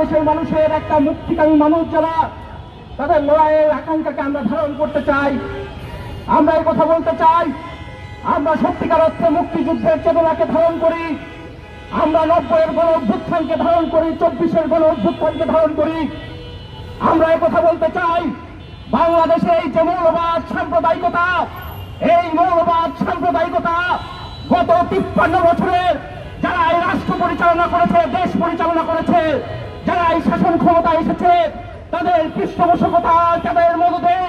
বাংলাদেশের মানুষের একটা মুক্তিকামী মানুষ যারা তাদের লড়াইয়ের আকাঙ্ক্ষাকে আমরা ধারণ করতে চাই। আমরা এই কথা বলতে চাই, আমরা সত্যিকার অর্থে মুক্তিযুদ্ধের চেতনাকে ধারণ করি, আমরা 90-এর গণ অভ্যুত্থানকে ধারণ করি, 24-এর গণ অভ্যুত্থানকে ধারণ করি। আমরা এই কথা বলতে চাই, বাংলাদেশে এই যে মৌলবাদ সাম্প্রদায়িকতা, এই মৌলবাদ সাম্প্রদায়িকতা গত 53 বছরের যারা এই রাষ্ট্র পরিচালনা করেছে, দেশ পরিচালনা করেছে, যারা এই শাসন ক্ষমতায় এসেছে, তাদের পৃষ্ঠপোষকতা, তাদের মদতেই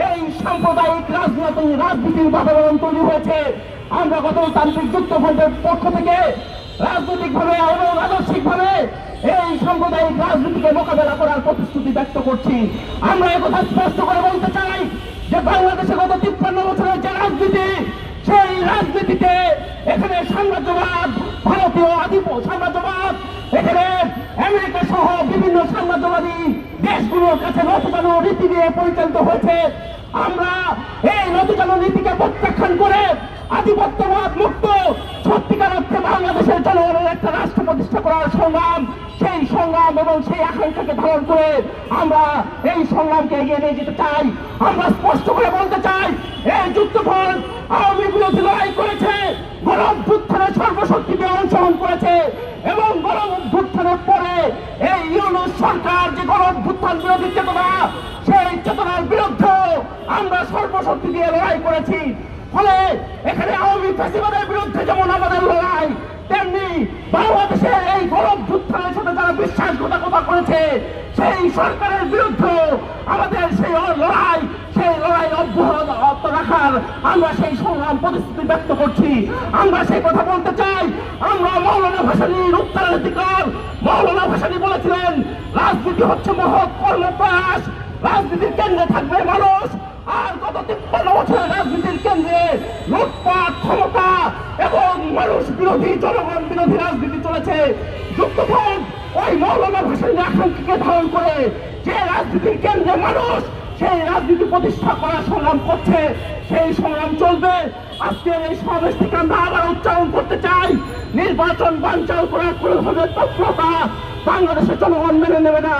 এই সাম্প্রদায়িক রাজনীতির বাতাবরণ তৈরি হয়েছে। আমরা গণতান্ত্রিক যুক্তফ্রন্টের পক্ষ থেকে রাজনৈতিকভাবে এবং আদর্শিকভাবে এই সাম্প্রদায়িক রাজনীতিকে মোকাবেলা করার প্রতিশ্রুতি ব্যক্ত করছি। আমরা একথা স্পষ্ট করে বলতে চাই যে বাংলাদেশে গত 53 বছরের যে রাজনীতি, সেই রাজনীতিতে এখানে সাম্রাজ্যবাদ, ভারতীয় সাম্রাজ্যবাদ, এখানে আমেরিকা সহ বিভিন্ন সাম্রাজ্যবাদী দেশগুলোর কাছে নতুন নীতি নিয়ে পরিচালিত হয়েছে। আমরা এই নতুন নীতিকে প্রত্যাখ্যান করে আধিপত্যবাদ মুক্ত সত্যিকার অর্থে বাংলাদেশের জনগণের একটা রাষ্ট্র প্রতিষ্ঠা করার সংগ্রাম, সেই সংগ্রাম এবং সেই আকাঙ্ক্ষাকে ধারণ করে আমরা এই সংগ্রামকে এগিয়ে নিয়ে যেতে চাই। আমরা স্পষ্ট করে বলতে চাই, এই যুক্তফ্রন্ট আওয়ামী বিরোধী লড়াই করেছে, গণ অভ্যুত্থানের সর্বশক্তি দিয়ে অংশগ্রহণ করেছে এবং গণ অভ্যুত্থানের পরে এই ইউনূস সরকার যে গণ অভ্যুত্থান বিরোধী চেতনা, সেই চেতনার বিরুদ্ধে আমরা সর্বশক্তি দিয়ে লড়াই করেছি। ফলে এখানে আওয়ামী ফ্যাসিবাদের বিরুদ্ধে যেমন আমাদের লড়াই, তেমনি বাংলাদেশের এই গণ অভ্যুত্থানের সাথে যারা বিশ্বাসঘাতকতা করেছে, সেই সরকারের বিরুদ্ধে আমাদের সেই লড়াই অব্যাহত রাখার আমরা সেই সংগ্রাম প্রতিশ্রুতি ব্যক্ত করছি। আমরা সেই কথা বলতে চাই, আমরা মৌলানা ভাসানীর উত্তরাধিকার। মৌলানা ভাসানী বলেছিলেন, রাজনীতি হচ্ছে মহৎ কর্মপ্রয়াস, রাজনীতির কেন্দ্রে থাকবে মানুষ। আর গত 53 বছরের রাজনীতির কেন্দ্রে লুটপাট, ক্ষমতা এবং মানুষ বিরোধী, জনগণ বিরোধী রাজনীতি চলেছে। যুক্তফ্রন্ট ওই মৌলানা ভাসানীর আকাঙ্ক্ষাকে ধারণ করে যে রাজনীতির কেন্দ্রে মানুষ, সেই রাজনীতি প্রতিষ্ঠা করার সংগ্রাম করছে, সেই সংগ্রাম চলবে। আজকের এই সমাবেশ থেকে আমরা আবার উচ্চারণ করতে চাই, নির্বাচন বানচাল করার কোন ধরনের তৎপরতা বাংলাদেশের জনগণ মেনে নেবে না।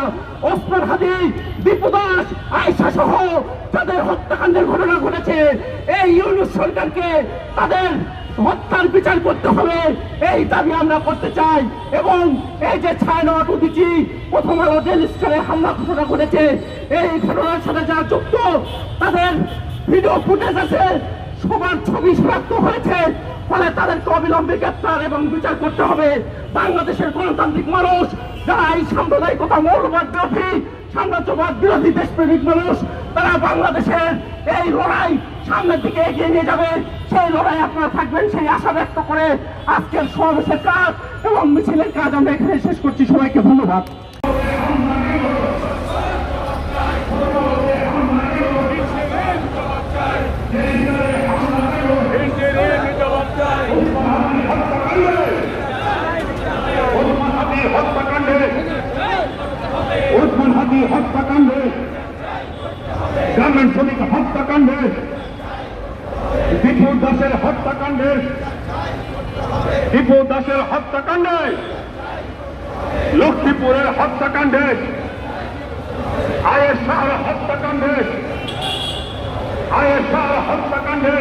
ওসমান হাদি, দীপু দাস, আয়েশা সহ যাদের হত্যাকাণ্ডের ঘটনা ঘটেছে, এই ইউনূস সরকারকে তাদের হত্যার বিচার করতে হবে, এই দাবি আমরা করতে চাই। এবং এই যে ছায়ানট উদিচি প্রথম আলো টেলিস্টারে হামলা ঘটনা ঘটেছে, এই ঘটনার সাথে যারা যুক্ত তাদের ভিডিও ফুটেজ আছে, সবার ছবি শনাক্ত হয়েছে। ফলে তাদেরকে অবিলম্বে গ্রেপ্তার এবং বিচার করতে হবে। বাংলাদেশের গণতান্ত্রিক মানুষ যারা এই সাম্প্রদায়িকতা, মৌলবাদ বিরোধী, সাম্রাজ্যবাদ বিরোধী দেশপ্রেমিক মানুষ, তারা বাংলাদেশের এই লড়াই সামনের দিকে এগিয়ে নিয়ে যাবে। সেই লড়াই আপনারা থাকবেন, সেই আশা ব্যক্ত করে আজকের সমাবেশের কাজ এবং মিছিলের কাজ আমরা এখানে শেষ করছি। সবাইকে ধন্যবাদ। ওসমান হাদি হত্যাকাণ্ডে, গ্রামীণ শ্রমিক হত্যাকাণ্ডে, দীপু দাসের হত্যাকাণ্ডে, লক্ষ্মীপুরের হত্যাকাণ্ডে, আয়েশার হত্যাকাণ্ডে,